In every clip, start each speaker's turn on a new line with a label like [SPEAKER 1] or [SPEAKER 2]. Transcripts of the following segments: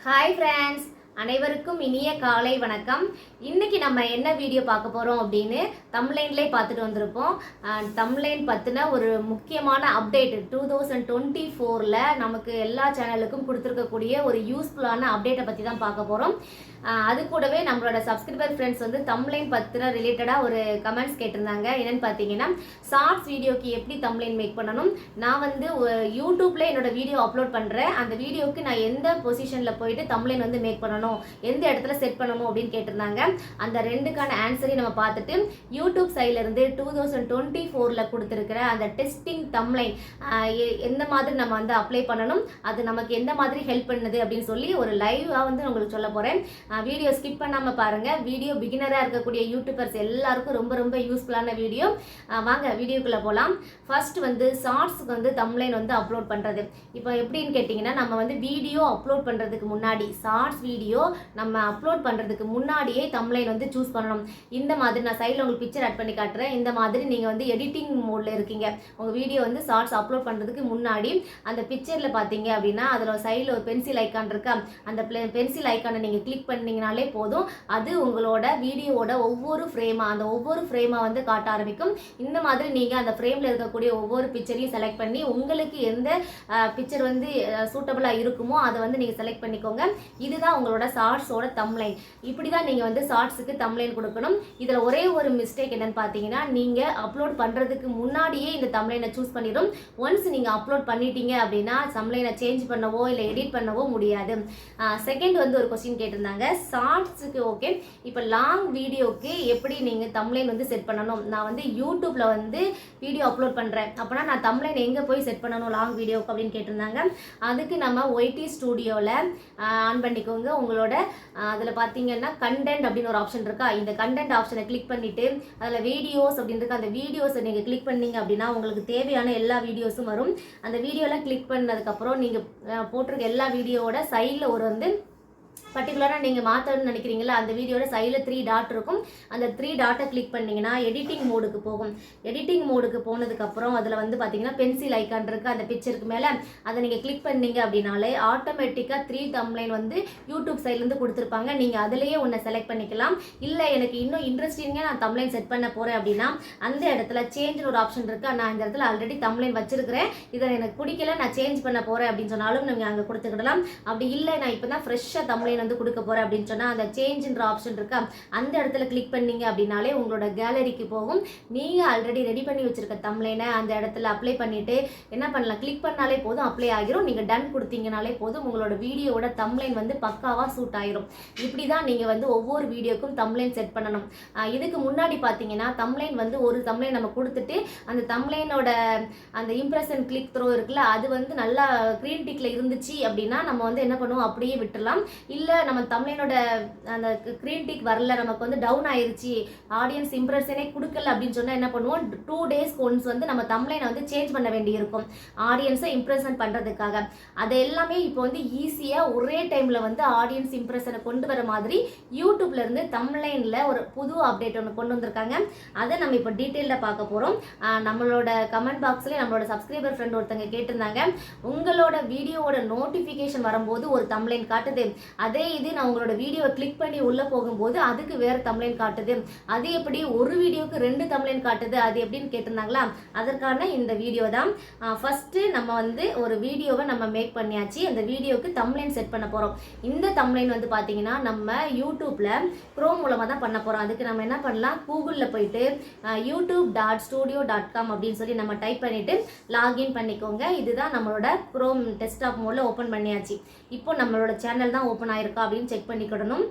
[SPEAKER 1] Hi friends, அனைவருக்கும் இனிய காலை வணக்கம். இன்னைக்கு நம்ம என்ன வீடியோ பார்க்க போகிறோம் அப்படின்னு தம்ப்லைன்லேயே பார்த்துட்டு வந்திருப்போம். தம்ப்லைன் பற்றின ஒரு முக்கியமான அப்டேட் 2024 நமக்கு எல்லா சேனலுக்கும் கொடுத்துருக்கக்கூடிய ஒரு யூஸ்ஃபுல்லான அப்டேட்டை பற்றி தான் பார்க்க போகிறோம். அது கூடவே நம்மளோட சப்ஸ்கிரைபர் ஃப்ரெண்ட்ஸ் வந்து தம்ப்லைன் பற்றின ரிலேட்டடாக ஒரு கமெண்ட்ஸ் கேட்டிருந்தாங்க. என்னென்னு பார்த்தீங்கன்னா, ஷார்ட்ஸ் வீடியோக்கு எப்படி தம்ப்லைன் மேக் பண்ணணும், நான் வந்து யூடியூப்பில் என்னோட வீடியோ அப்லோட் பண்ணுறேன், அந்த வீடியோக்கு நான் எந்த பொசிஷனில் போயிட்டு தம்ப்லைன் வந்து மேக் பண்ணணும், எந்த இடத்துல செட் பண்ணணும் அப்படின்னு கேட்டிருந்தாங்க. அந்த ரெண்டுக்கான ஆன்சரையும் நம்ம பார்த்துட்டு யூடியூப் சைட்லேருந்து 2024 கொடுத்துருக்கிற அந்த டெஸ்டிங் தம்ப்லைன் எந்த மாதிரி நம்ம வந்து அப்ளை பண்ணணும், அது நமக்கு எந்த மாதிரி ஹெல்ப் பண்ணுது அப்படின்னு சொல்லி ஒரு லைவாக வந்து உங்களுக்கு சொல்ல போகிறேன். வீடியோ ஸ்கிப் பண்ணாமல் பாருங்கள். வீடியோ பிகினராக இருக்கக்கூடிய யூடியூபர்ஸ் எல்லாருக்கும் ரொம்ப ரொம்ப யூஸ்ஃபுல்லான வீடியோ. வாங்க வீடியோக்குள்ளே போகலாம். ஃபர்ஸ்ட் வந்து ஷார்ட்ஸுக்கு வந்து தம்ப்லைன் வந்து அப்லோட் பண்ணுறது. இப்போ எப்படின்னு கேட்டிங்கன்னா, நம்ம வந்து வீடியோ அப்லோட் பண்ணுறதுக்கு முன்னாடி, ஷார்ட்ஸ் வீடியோ நம்ம அப்லோட் பண்ணுறதுக்கு முன்னாடியே தம்ப்லைன் வந்து சூஸ் பண்ணணும். இந்த மாதிரி நான் சைடில் உங்களுக்கு பிக்சர் ஆட் பண்ணி காட்டுறேன். இந்த மாதிரி நீங்கள் வந்து எடிட்டிங் மோடில் இருக்கீங்க, உங்கள் வீடியோ வந்து ஷார்ட்ஸ் அப்லோட் பண்ணுறதுக்கு முன்னாடி அந்த பிக்சரில் பார்த்தீங்க அப்படின்னா அதில் சைடில் ஒரு பென்சில் ஐக்கான் இருக்கா, அந்த பென்சில் ஐக்கானை நீங்கள் கிளிக் பண்ணிங்கனாலே போதும். அது உங்களோட வீடியோவோட ஒவ்வொரு ஃப்ரேமாக, அந்த ஒவ்வொரு ஃப்ரேமாக வந்து காட்ட ஆரம்பிக்கும். இந்த மாதிரி நீங்கள் அந்த ஃப்ரேமில் இருக்கக்கூடிய ஒவ்வொரு பிக்சரையும் செலக்ட் பண்ணி உங்களுக்கு எந்த பிக்சர் வந்து சூட்டபுளாக இருக்குமோ அதை வந்து நீங்கள் செலக்ட் பண்ணிக்கோங்க. இதுதான் உங்களோட ஷார்ட்ஸோட தம்ப்லைன். இப்படி தான் நீங்கள் வந்து ஷார்ட்ஸுக்கு தம்ப்லைன் கொடுக்கணும். இதில் ஒரே ஒரு மிஸ்டேக் என்னன்னு பார்த்தீங்கன்னா, நீங்கள் அப்லோட் பண்ணுறதுக்கு முன்னாடியே இந்த தம்ப்லைனை சூஸ் பண்ணிடும். ஒன்ஸ் நீங்கள் அப்லோட் பண்ணிட்டீங்க அப்படின்னா தம்ப்லைனை சேஞ்ச் பண்ணவோ இல்லை எடிட் பண்ணவோ முடியாது. செகண்ட் வந்து ஒரு கொஸ்டின் கேட்டிருந்தாங்க, ஷார்ட்ஸுக்கு ஓகே, இப்போ லாங் வீடியோக்கு எப்படி நீங்கள் தம்ப்லைன் வந்து செட் பண்ணணும், நான் வந்து யூடியூப்பில் வந்து வீடியோ அப்லோட் பண்ணுறேன், அப்போனா நான் தம்ப்லைன் எங்கே போய் செட் பண்ணணும் லாங் வீடியோக்கு அப்படின்னு கேட்டிருந்தாங்க. அதுக்கு நம்ம ஒய்டி ஸ்டூடியோவில் ஆன் பண்ணிக்கோங்க. உங்களோட அதில் பார்த்தீங்கன்னா கண்டென்ட் அப்படின்னு ஒரு ஆப்ஷன் இருக்கா, இந்த கண்டென்ட் ஆப்ஷனை கிளிக் பண்ணிவிட்டு அதில் வீடியோஸ் அப்படின்னு இருக்கு, அந்த வீடியோஸை நீங்கள் கிளிக் பண்ணீங்க அப்படின்னா உங்களுக்கு தேவையான எல்லா வீடியோஸும் வரும். அந்த வீடியோலாம் கிளிக் பண்ணதுக்கப்புறம் நீங்கள் போட்டிருக்க எல்லா வீடியோவோட சைடில் ஒரு வந்து பர்டிகுலராக நீங்கள் மாற்றணும்னு நினைக்கிறீங்களா, அந்த வீடியோட சைடில் 3 டாட் இருக்கும். அந்த 3 டாட்டை கிளிக் பண்ணிங்கன்னா எடிட்டிங் மோடுக்கு போகும். எடிட்டிங் மோடுக்கு போனதுக்கப்புறம் அதில் வந்து பார்த்தீங்கன்னா பென்சில் ஐக்கான் இருக்குது, அந்த பிக்சருக்கு மேலே அதை நீங்கள் கிளிக் பண்ணீங்க அப்படின்னாலே ஆட்டோமேட்டிக்காக 3 தம்ப்லைன் வந்து யூடியூப் சைட்லேருந்து கொடுத்துருப்பாங்க. நீங்கள் அதிலேயே ஒன்று செலக்ட் பண்ணிக்கலாம். இல்லை எனக்கு இன்னும் இன்ட்ரெஸ்டிங்காக நான் தம்ப்லைன் செட் பண்ண போகிறேன் அப்படின்னா அந்த இடத்துல சேஞ்சுன்னு ஒரு ஆப்ஷன் இருக்குது. நான் இந்த இடத்துல ஆல்ரெடி தம்ப்லைன் வச்சிருக்கிறேன், இதை எனக்கு பிடிக்கல நான் சேஞ்ச் பண்ண போகிறேன் அப்படின்னு சொன்னாலும் நீங்கள் அங்கே கொடுத்துக்கிடலாம். அப்படி இல்லை நான் இப்போ தான் ஃப்ரெஷ்ஷாக தம்ப்லைன் வந்து கொடுக்க போகிறேன் அப்படின்னு சொன்னால் அந்த சேஞ்சுன்ற ஆப்ஷன் இருக்கா, அந்த இடத்துல கிளிக் பண்ணீங்க அப்படின்னாலே உங்களோட கேலரிக்கு போகும். நீங்கள் ஆல்ரெடி ரெடி பண்ணி வச்சுருக்க தம்ப்லைனை அந்த இடத்துல அப்ளை பண்ணிவிட்டு என்ன பண்ணலாம், கிளிக் பண்ணாலே போதும், அப்ளை ஆகிரும். நீங்கள் டன் கொடுத்தீங்கனாலே போதும், உங்களோட வீடியோவோட தம்ப்லைன் வந்து பக்காவாக சூட் ஆகிரும். இப்படி தான் நீங்கள் வந்து ஒவ்வொரு வீடியோக்கும் தம்ப்லைன் செட் பண்ணணும். இதுக்கு முன்னாடி பார்த்தீங்கன்னா தம்ப்லைன் வந்து ஒரு தம்ப்லைன் நம்ம கொடுத்துட்டு அந்த தம்ப்லைனோட அந்த இம்ப்ரெஷன் கிளிக் த்ரோ இருக்குல்ல, அது வந்து நல்லா க்ரீன் டிக்கில் இருந்துச்சு அப்படின்னா நம்ம வந்து என்ன பண்ணுவோம், அப்படியே விட்டுடலாம். இல்லை நம்ம தம்ப்லைனோட அந்த க்ரீன் டிக் வரல, நமக்கு வந்து டவுன் ஆயிருச்சு, ஆடியன்ஸ் இம்ப்ரெஷனே கொடுக்கல அப்படின்னு சொன்னால் என்ன பண்ணுவோம், 2 days ஒன்ஸ் வந்து நம்ம தம்ப்லைனை வந்து சேஞ்ச் பண்ண வேண்டி இருக்கும் ஆடியன்ஸை இம்ப்ரெஷன் பண்ணுறதுக்காக. அது எல்லாமே இப்போ வந்து ஈஸியாக ஒரே டைமில் வந்து ஆடியன்ஸ் இம்ப்ரெஷனை கொண்டு வர மாதிரி யூடியூப்லேருந்து தம்ப்லைனில் ஒரு புது அப்டேட் ஒன்று கொண்டு வந்திருக்காங்க. அதை நம்ம இப்போ டீட்டெயிலில் பார்க்க போகிறோம். நம்மளோட கமெண்ட் பாக்ஸ்லேயே நம்மளோட சப்ஸ்கிரைபர் ஃப்ரெண்ட் ஒருத்தங்க கேட்டிருந்தாங்க, உங்களோட வீடியோவோட நோட்டிஃபிகேஷன் வரும்போது ஒரு தம்ப்லைன் காட்டுது, அதே இது நான் உங்களோட வீடியோவை கிளிக் பண்ணி உள்ளே போகும்போது அதுக்கு வேறு தம்ப்லைன் காட்டுது, அது எப்படி ஒரு வீடியோக்கு 2 தம்ப்லைன் காட்டுது, அது எப்படின்னு கேட்டிருந்தாங்களா, அதற்கான இந்த வீடியோ தான். ஃபஸ்ட்டு நம்ம வந்து ஒரு வீடியோவை நம்ம மேக் பண்ணியாச்சு, அந்த வீடியோக்கு தம்ப்லைன் செட் பண்ண போகிறோம். இந்த தம்ப்லைன் வந்து பார்த்தீங்கன்னா நம்ம யூடியூப்பில் க்ரோம் மூலமாக தான் பண்ண போகிறோம். அதுக்கு நம்ம என்ன பண்ணலாம், கூகுளில் போயிட்டு youtube.studio.com அப்படின்னு சொல்லி நம்ம டைப் பண்ணிவிட்டு லாகின் பண்ணிக்கோங்க. இதுதான் நம்மளோட க்ரோம் டெஸ்க்டாப் மோடில் ஓப்பன் பண்ணியாச்சு. இப்போ நம்மளோட சேனல் தான் ஓப்பன் ஆயிருக்கா அப்படின்னு செக் பண்ணிக்கிடணும்.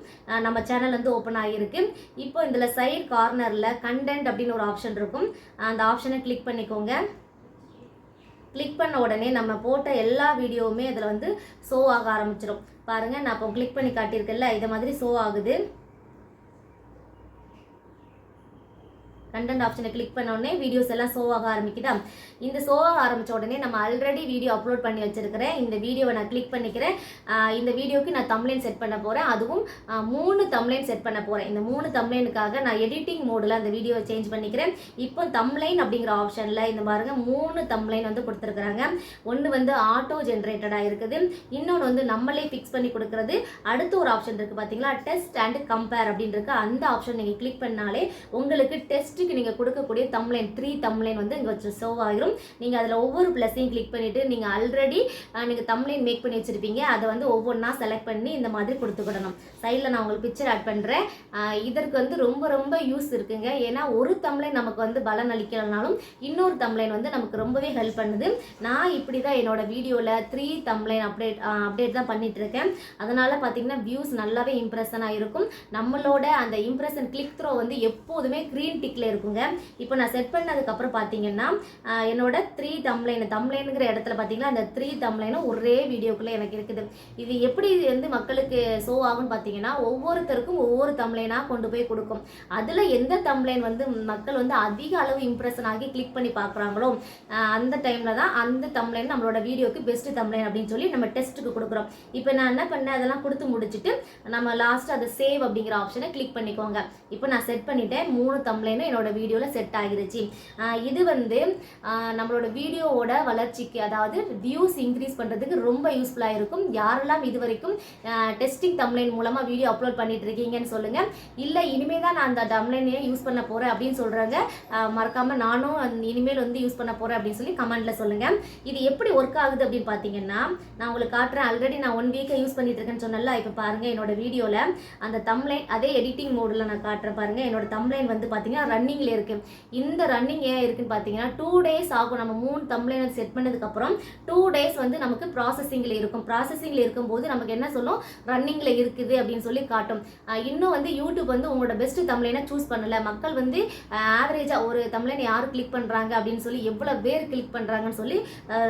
[SPEAKER 1] நம்ம சேனல் வந்து ஓப்பன் ஆகிருக்கு. இப்போ இதில் சைடு கார்னரில் கண்டென்ட் அப்படின்னு ஒரு ஆப்ஷன் இருக்கும், அந்த ஆப்ஷனை கிளிக் பண்ணிக்கோங்க. கிளிக் பண்ண உடனே நம்ம போட்ட எல்லா வீடியோவுமே அதில் வந்து ஷோ ஆக ஆரம்பிச்சிடும். பாருங்கள், நான் இப்போ கிளிக் பண்ணி காட்டியிருக்கேன்ல, இதை மாதிரி ஷோ ஆகுது. கண்டென்ட் ஆப்ஷனை கிளிக் பண்ண உடனே வீடியோஸ் எல்லாம் ஷோ ஆக ஆரம்பிக்குதா. இந்த ஷோ ஆக ஆரம்பிச்ச உடனே நம்ம ஆல்ரெடி வீடியோ அப்லோட் பண்ணி வச்சிருக்கிறேன். இந்த வீடியோவை நான் கிளிக் பண்ணிக்கிறேன். இந்த வீடியோக்கு நான் தம்ப்லைன் செட் பண்ண போகிறேன். அதுவும் 3 தம்ப்லைன் செட் பண்ண போகிறேன். இந்த 3 தம்ப்லைனுக்காக நான் எடிட்டிங் மோடில் அந்த வீடியோவை சேஞ்ச் பண்ணிக்கிறேன். இப்போ தம்ப்லைன் அப்படிங்கிற ஆப்ஷனில் இந்த பாருங்க 3 தம்ப்லைன் வந்து கொடுத்துருக்குறாங்க. ஒன்று வந்து ஆட்டோ ஜென்ரேட்டடாக இருக்குது, இன்னொன்று வந்து நம்மளே ஃபிக்ஸ் பண்ணி கொடுக்குறது. அடுத்து ஒரு ஆப்ஷன் இருக்குது பார்த்தீங்களா, டெஸ்ட் அண்ட் கம்பேர் அப்படின்னு இருக்கு. அந்த ஆப்ஷன் நீங்கள் கிளிக் பண்ணாலே உங்களுக்கு டெஸ்ட்டுக்கு நீங்கள் கொடுக்கக்கூடிய தம்ப்லைன் 3 தம்ப்லைன் வந்து இங்கே வச்சு ஷோ ஆகிரும். நீங்கள் அதில் ஒவ்வொரு ப்ளஸையும் கிளிக் பண்ணிவிட்டு நீங்கள் ஆல்ரெடி நீங்கள் தம்ப்லைன் மேக் பண்ணி வச்சுருப்பீங்க, அதை வந்து ஒவ்வொன்றா செலக்ட் பண்ணி இந்த மாதிரி கொடுத்துக்கிடணும். சைடில் நான் உங்களுக்கு பிக்சர் ஆட் பண்ணுறேன். இதற்கு வந்து ரொம்ப ரொம்ப யூஸ் இருக்குங்க. ஏன்னா ஒரு தம்ப்லைன் நமக்கு வந்து பலன் அளிக்கலனாலும் இன்னொரு தம்ப்லைன் வந்து நமக்கு ரொம்பவே ஹெல்ப் பண்ணுது. நான் இப்படி தான் என்னோட வீடியோவில் 3 தம்ப்லைன் அப்டேட் தான் பண்ணிட்டு இருக்கேன். அதனால் பார்த்தீங்கன்னா வியூஸ் நல்லாவே இம்ப்ரெஷனாக இருக்கும். நம்மளோட அந்த இம்ப்ரெஷன் கிளிக் த்ரோ வந்து எப்போதுமே க்ரீன் டிக்கில் இருக்குங்க. இப்போ நான் செட் பண்ணதுக்கப்புறம் பார்த்தீங்கன்னா என்னோட 3 தம்ப்லைனுங்கிற இடத்துல பார்த்தீங்கன்னா அந்த 3 தம்ப்லைனும் ஒரே வீடியோக்குள்ளே எனக்கு இருக்குது. இது எப்படி வந்து மக்களுக்கு ஷோ ஆகும்னு பார்த்தீங்கன்னா ஒவ்வொருத்தருக்கும் ஒவ்வொரு தம்ப்லைனாக கொண்டு போய் கொடுக்கும். அதில் எந்த தம்ப்லைன் வந்து மக்கள் வந்து அதிக அளவு இம்ப்ரெஷன் ஆகி கிளிக் பண்ணி பார்க்குறாங்களோ அந்த டைமில் தான் அந்த தம்ப்லைன் நம்மளோட வீடியோக்கு பெஸ்ட் தம்ப்லைன் அப்படின்னு சொல்லி நம்ம டெஸ்ட்டுக்கு கொடுக்குறோம். இப்போ நான் என்ன பண்ணேன், அதெல்லாம் கொடுத்து முடிச்சுட்டு நம்ம லாஸ்ட் அதை சேவ் அப்படிங்கிற ஆப்ஷனை கிளிக் பண்ணிக்கோங்க. இப்போ நான் செட் பண்ணிட்டேன். 3 தம்ப்லைனும் என்னோட வீடியோவில் செட் ஆகிருச்சு. இது வந்து நம்மளோட வீடியோவோட வளர்ச்சிக்கு, அதாவது வியூஸ் இன்க்ரீஸ் பண்ணுறதுக்கு ரொம்ப யூஸ்ஃபுல்லாக இருக்கும். யாரெல்லாம் இது வரைக்கும் டெஸ்டிங் தம்ப்லைன் மூலமாக வீடியோ அப்லோட் பண்ணிட்டு இருக்கீங்கன்னு சொல்லுங்கள். இல்லை இனிமேல் தான் நான் அந்த தம்ப்லைனையே யூஸ் பண்ண போகிறேன் அப்படின்னு சொல்கிறாங்க, மறக்காமல் நானும் இனிமேல் வந்து யூஸ் பண்ண போகிறேன் அப்படின்னு சொல்லி கமெண்ட்டில் சொல்லுங்கள். இது எப்படி ஒர்க் ஆகுது அப்படின்னு பார்த்தீங்கன்னா நான் உங்களுக்கு காட்டுறேன். ஆல்ரெடி நான் 1 வீக்கை யூஸ் பண்ணிட்டு இருக்கேன்னு சொன்னல. இப்போ பாருங்கள் என்னோட வீடியோவில் அந்த தம்ப்லைன் அதே எடிட்டிங் மோடில் நான் காட்டுறேன் பாருங்கள். என்னோட தம்ப்லைன் வந்து பார்த்தீங்கன்னா ரன்னிங்கில் இருக்குது. இந்த ரன்னிங் ஏன் இருக்குன்னு பார்த்தீங்கன்னா 2 டேஸ் ஆகும். நம்ம 3 தம்ப்லைனை செட் பண்ணதுக்கப்புறம் 2 டேஸ் வந்து நமக்கு ப்ராசஸிங்கில் இருக்கும். ப்ராசஸிங்கில் இருக்கும்போது நமக்கு என்ன சொல்லும், ரன்னிங்கில் இருக்குது அப்படின்னு சொல்லி காட்டும். இன்னும் வந்து யூடியூப் வந்து உங்களோட பெஸ்ட் தம்ப்லைனை சூஸ் பண்ணல. மக்கள் வந்து ஆவரேஜாக ஒரு தம்ப்லைனை யார் கிளிக் பண்ணுறாங்க அப்படின்னு சொல்லி எவ்வளோ பேர் கிளிக் பண்ணுறாங்கன்னு சொல்லி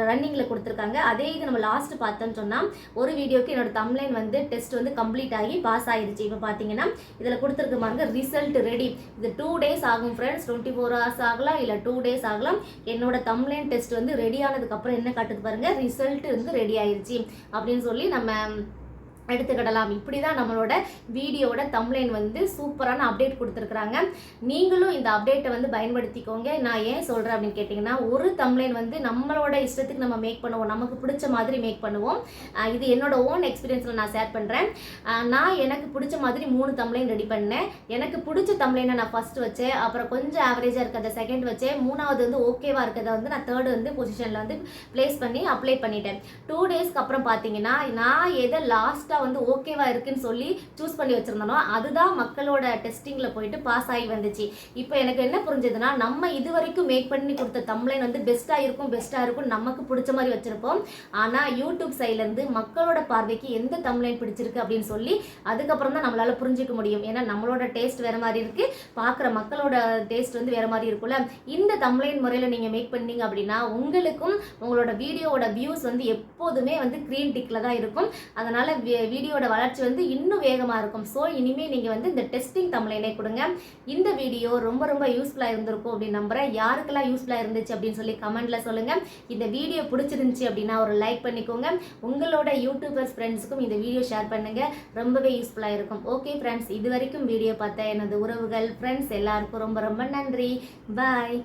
[SPEAKER 1] ரன்னிங்கில் கொடுத்துருக்காங்க. அதே இது நம்ம லாஸ்ட் பார்த்தோன்னு சொன்னால் ஒரு வீடியோக்கு என்னோட தம்ப்லைன் வந்து டெஸ்ட் வந்து கம்ப்ளீட் ஆகி பாஸ் ஆகிருச்சு. இப்போ பார்த்தீங்கன்னா இதில் கொடுத்துருக்கு பாருங்க, ரிசல்ட் ரெடி. இது 2 டேஸ் ஆகும் ஃப்ரெண்ட்ஸ். 24 hours ஆகலாம், இல்லை 2 டேஸ் ஆகலாம். என்னோட தம்ப்லைன் டெஸ்ட் வந்து ரெடி ஆனதுக்கப்புறம் என்ன காட்டுது பாருங்க, ரிசல்ட் வந்து ரெடி ஆயிடுச்சு அப்படின்னு சொல்லி நம்ம எடுத்துக்கிடலாம். இப்படி தான் நம்மளோட வீடியோட தம்ப்லைன் வந்து சூப்பரான அப்டேட் கொடுத்துருக்குறாங்க. நீங்களும் இந்த அப்டேட்டை வந்து பயன்படுத்திக்கோங்க. நான் ஏன் சொல்கிறேன் அப்படின்னு கேட்டிங்கன்னா, ஒரு தம்ப்லைன் வந்து நம்மளோட இஷ்டத்துக்கு நம்ம மேக் பண்ணுவோம், நமக்கு பிடிச்ச மாதிரி மேக் பண்ணுவோம். இது என்னோட ஓன் எக்ஸ்பீரியன்ஸில் நான் ஷேர் பண்ணுறேன். நான் எனக்கு பிடிச்ச மாதிரி 3 தம்ப்லைன் ரெடி பண்ணேன். எனக்கு பிடிச்ச தம்ப்லைனை நான் ஃபஸ்ட்டு வச்சேன், அப்புறம் கொஞ்சம் ஆவரேஜாக இருக்கிறத செகண்ட் வச்சேன், 3வது வந்து ஓகேவாக இருக்கிறத வந்து நான் 3rd வந்து பொசிஷனில் வந்து ப்ளேஸ் பண்ணி அப்ளை பண்ணிட்டேன். 2 டேஸ்க்கு அப்புறம் பார்த்தீங்கன்னா நான் எதை லாஸ்ட் வந்து ஓகேவா இருக்குன்னு சொல்லி சூஸ் பண்ணி வச்சிருந்தோம், அதுதான் மக்களோட டெஸ்டிங்ல போயிட்டு பாஸ் ஆகி வந்துச்சு. இப்போ எனக்கு என்ன புரிஞ்சதுன்னா, நம்ம இது வரைக்கும் மேக் பண்ணி கொடுத்த தம்ப்லைன் வந்து பெஸ்டா இருக்கும் நமக்கு பிடிச்ச மாதிரி வச்சிருப்போம். ஆனா யூடியூப் சைட்ல இருந்து மக்களோட பார்வைக்கு எந்த தம்ப்லைன் பிடிச்சிருக்கு அப்படின்னு சொல்லி அதுக்கப்புறம் தான் நம்மளால புரிஞ்சுக்க முடியும். ஏன்னா நம்மளோட டேஸ்ட் வேற மாதிரி இருக்கு, பார்க்குற மக்களோட டேஸ்ட் வந்து வேற மாதிரி இருக்கும்ல. இந்த தம்ப்லைன் முறையில் நீங்க மேக் பண்ணீங்க அப்படின்னா உங்களுக்கும் உங்களோட வீடியோவோட வியூஸ் வந்து எப்போதுமே வந்து கிரீன் டிக்ல தான் இருக்கும். அதனால வீடியோட வளர்ச்சி வந்து இன்னும் வேகமாக இருக்கும். ஸோ இனிமேல் நீங்கள் வந்து இந்த டெஸ்டிங் தம்ப்லைனை கொடுங்க. இந்த வீடியோ ரொம்ப ரொம்ப யூஸ்ஃபுல்லாக இருந்திருக்கும் அப்படின்னு நம்புகிறேன். யாருக்கெல்லாம் யூஸ்ஃபுல்லாக இருந்துச்சு அப்படின்னு சொல்லி கமெண்ட்டில் சொல்லுங்கள். இந்த வீடியோ பிடிச்சிருந்துச்சி அப்படின்னா ஒரு லைக் பண்ணிக்கோங்க. உங்களோட யூடியூபர்ஸ் ஃப்ரெண்ட்ஸுக்கும் இந்த வீடியோ ஷேர் பண்ணுங்கள், ரொம்பவே யூஸ்ஃபுல்லாக இருக்கும். ஓகே ஃப்ரெண்ட்ஸ், இது வரைக்கும் வீடியோ பார்த்த எனது உறவுகள் ஃப்ரெண்ட்ஸ் எல்லாருக்கும் ரொம்ப ரொம்ப நன்றி. பாய்.